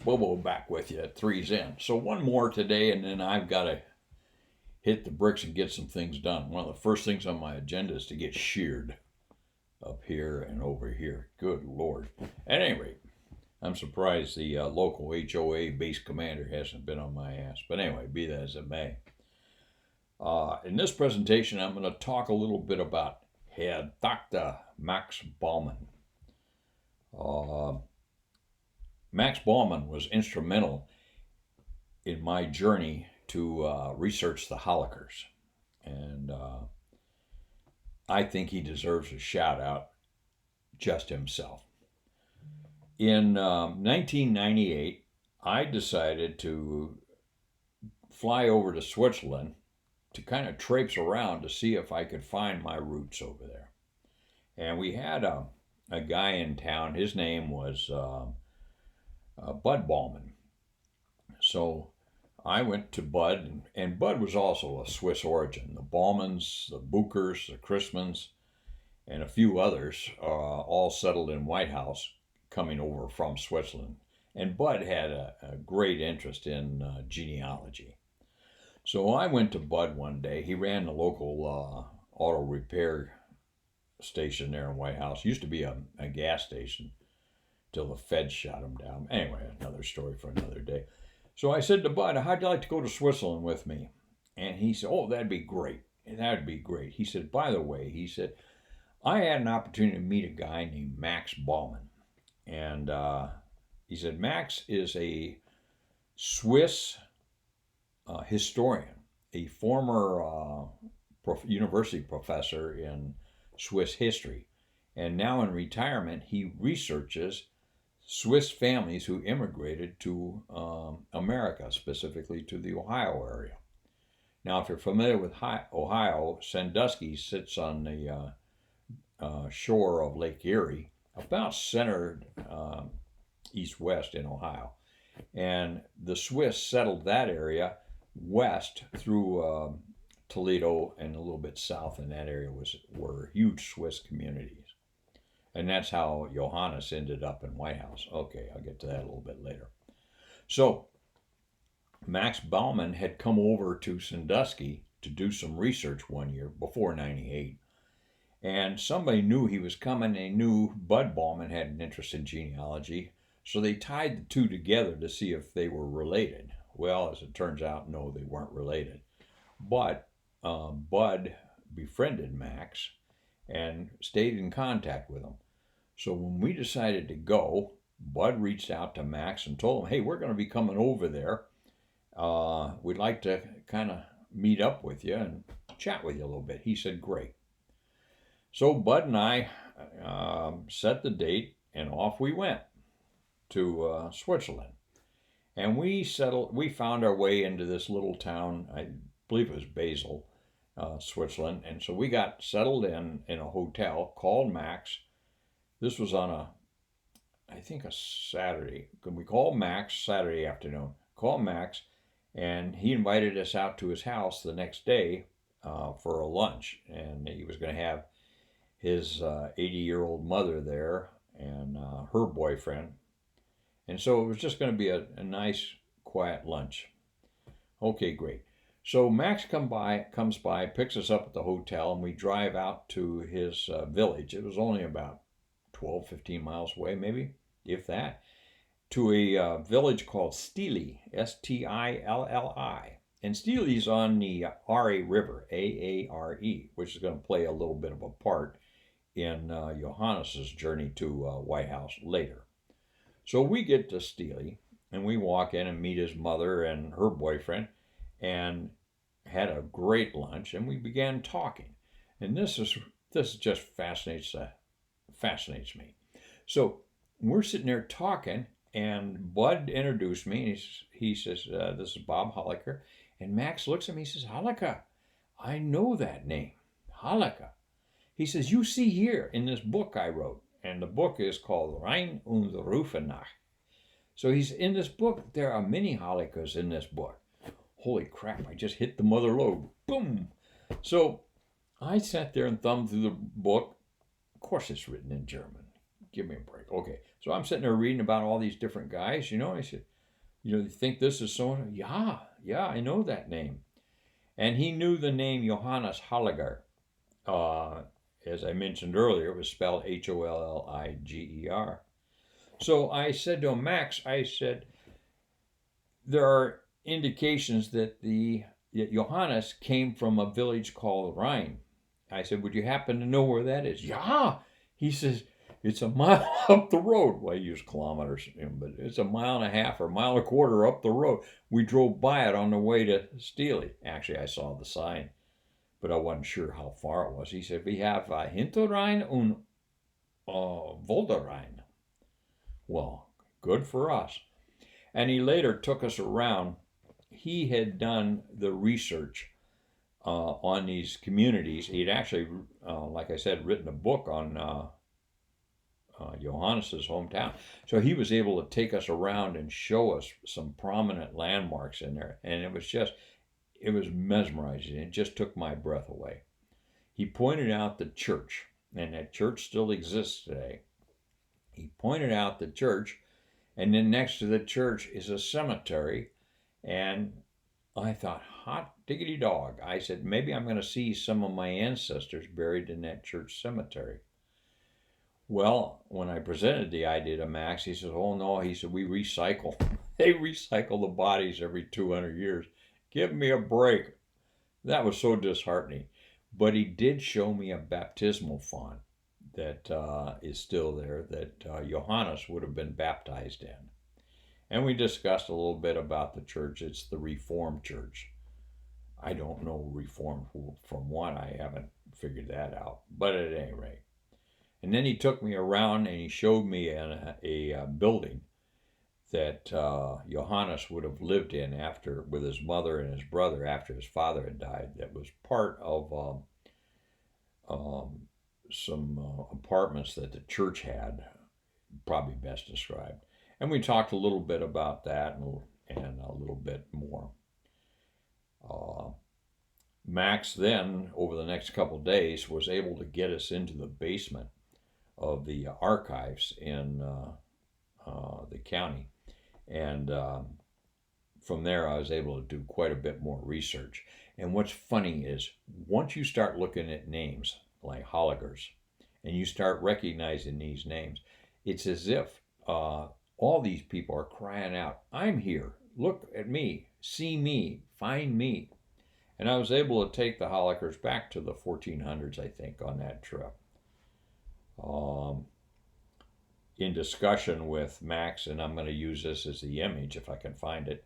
Bobo back with you at three's in. So one more today, and then I've got to hit the bricks and get some things done. One of the first things on my agenda is to get sheared up here and over here. Good Lord. At any rate, I'm surprised the local HOA base commander hasn't been on my ass. But anyway, be that as it may. In this presentation, I'm going to talk a little bit about Herr Doctor Max Baumann. Max Baumann was instrumental in my journey to research the Holligers. And I think he deserves a shout out just himself. In 1998, I decided to fly over to Switzerland to kind of traipse around to see if I could find my roots over there. And we had a guy in town. His name was Bud Baumann. So I went to Bud, and Bud was also of Swiss origin. The Baumanns, the Bookers, the Christmans, and a few others all settled in White House coming over from Switzerland. And Bud had a great interest in genealogy. So I went to Bud one day. He ran the local auto repair station there in White House. Used to be a gas station till the feds shot him down. Anyway, another story for another day. So I said to Bud, how'd you like to go to Switzerland with me? And he said, oh, that'd be great. That'd be great. He said, by the way, he said, I had an opportunity to meet a guy named Max Baumann. And he said, Max is a Swiss historian, a former university professor in Swiss history. And now in retirement, he researches Swiss families who immigrated to America, specifically to the Ohio area. Now, if you're familiar with Ohio, Sandusky sits on the shore of Lake Erie, about centered east-west in Ohio. And the Swiss settled that area west through Toledo and a little bit south in that area were huge Swiss communities. And that's how Johannes ended up in White House. Okay, I'll get to that a little bit later. So, Max Baumann had come over to Sandusky to do some research one year before 98. And somebody knew he was coming. They knew Bud Baumann had an interest in genealogy. So they tied the two together to see if they were related. Well, as it turns out, no, they weren't related. But Bud befriended Max and stayed in contact with him. So when we decided to go, Bud reached out to Max and told him, hey, we're going to be coming over there. We'd like to kind of meet up with you and chat with you a little bit. He said, great. So Bud and I set the date, and off we went to Switzerland. And we found our way into this little town, I believe it was Basel, Switzerland. And so we got settled in a hotel, called Max. This was on I think a Saturday. We called Max Saturday afternoon, called Max, and he invited us out to his house the next day for a lunch. And he was going to have his 80-year-old mother there and her boyfriend. And so it was just going to be a nice, quiet lunch. Okay, great. So Max comes by, picks us up at the hotel, and we drive out to his village. It was only about 12, 15 miles away, maybe, if that, to a village called Stilli, Stilli. And Stilli's on the Acre River, Aare, which is going to play a little bit of a part in Johannes' journey to White House later. So we get to Stilli, and we walk in and meet his mother and her boyfriend, and had a great lunch, and we began talking. And this just fascinates me. So we're sitting there talking, and Bud introduced me. He says, this is Bob Holliger. And Max looks at me and says, Holliger, I know that name, Holliger. He says, you see here in this book I wrote, and the book is called Rhein und Rufenach. So he's in this book. There are many Holligers in this book. Holy crap, I just hit the mother lode. Boom. So I sat there and thumbed through the book. Of course it's written in German. Give me a break. Okay. So I'm sitting there reading about all these different guys, I said, you think this is so? Yeah, I know that name. And he knew the name Johannes Holliger. Uh, as I mentioned earlier, it was spelled Holliger. So I said to him, Max, I said, there are indications that that Johannes came from a village called Rhein. I said, would you happen to know where that is? Yeah. He says, it's a mile up the road. Well, I use kilometers, but it's a mile and a half or a mile and a quarter up the road. We drove by it on the way to Stilli. Actually, I saw the sign, but I wasn't sure how far it was. He said, we have Hinterrhein und Vorderrhein. Well, good for us. And he later took us around. He had done the research on these communities. He'd actually, like I said, written a book on Johannes's hometown. So he was able to take us around and show us some prominent landmarks in there. And it was mesmerizing. It just took my breath away. He pointed out the church, and that church still exists today. He pointed out the church, and then next to the church is a cemetery. And I thought, hot diggity dog. I said, maybe I'm going to see some of my ancestors buried in that church cemetery. Well, when I presented the idea to Max, he said, oh no, he said, we recycle. They recycle the bodies every 200 years. Give me a break. That was so disheartening. But he did show me a baptismal font that is still there that Johannes would have been baptized in. And we discussed a little bit about the church. It's the Reformed Church. I don't know Reformed from what. I haven't figured that out. But at any rate. And then he took me around and he showed me a building that Johannes would have lived in with his mother and his brother after his father had died. That was part of some apartments that the church had, probably best described. And we talked a little bit about that and a little bit more. Max then, over the next couple of days, was able to get us into the basement of the archives in the county. And from there, I was able to do quite a bit more research. And what's funny is once you start looking at names like Holligers and you start recognizing these names, it's as if all these people are crying out, I'm here, look at me, see me, find me. And I was able to take the Holligers back to the 1400s, I think, on that trip. In discussion with Max, and I'm going to use this as the image if I can find it,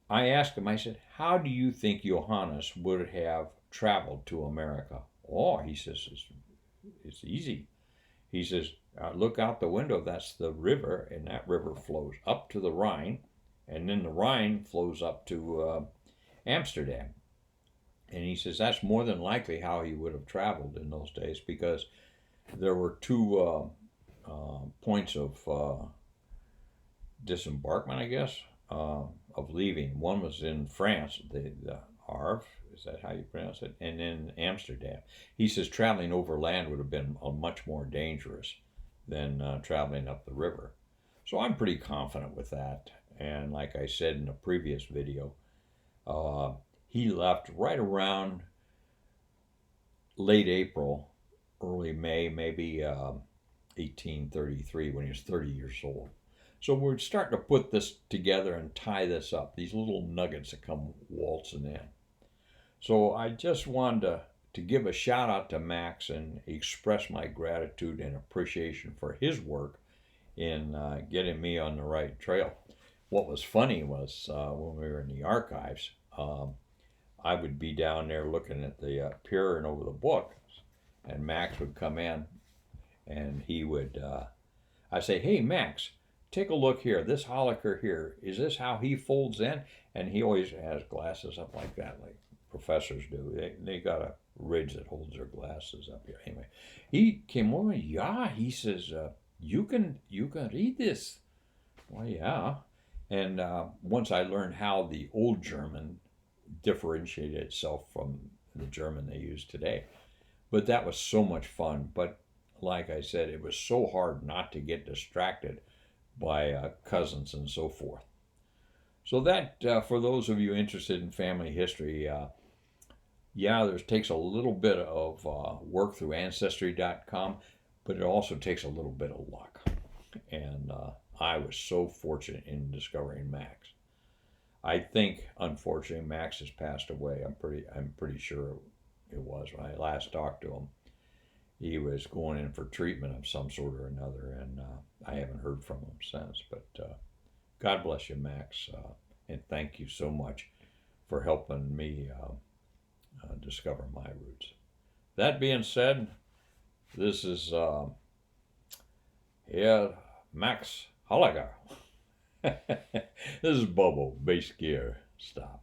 I asked him, I said, how do you think Johannes would have traveled to America? Oh, he says, it's easy. He says, look out the window, that's the river, and that river flows up to the Rhine, and then the Rhine flows up to Amsterdam. And he says that's more than likely how he would have traveled in those days, because there were two points of disembarkment, I guess, of leaving. One was in France, the Havre, is that how you pronounce it? And then Amsterdam. He says traveling overland would have been much more dangerous than traveling up the river. So I'm pretty confident with that. And like I said in a previous video, he left right around late April, early May, maybe 1833, when he was 30 years old. So we're starting to put this together and tie this up, these little nuggets that come waltzing in. So I just wanted to give a shout out to Max and express my gratitude and appreciation for his work in getting me on the right trail. What was funny was when we were in the archives, I would be down there looking at the peering over the book, and Max would come in, and he would, I'd say, hey, Max, take a look here. This Holliger here, is this how he folds in? And he always has glasses up like that, like professors do. They got a ridge that holds their glasses up here. Anyway, he came over, yeah, he says, you can read this. Well, yeah. And once I learned how the old German differentiated itself from the German they use today. But that was so much fun. But like I said, it was so hard not to get distracted by cousins and so forth. So that, for those of you interested in family history, yeah, there takes a little bit of work through Ancestry.com, but it also takes a little bit of luck. And I was so fortunate in discovering Max. I think, unfortunately, Max has passed away. I'm pretty sure it was when I last talked to him. He was going in for treatment of some sort or another, and I haven't heard from him since. But God bless you, Max, and thank you so much for helping me discover my roots. That being said, this is Herr Max Holliger. This is Bobo, bass gear. Stop.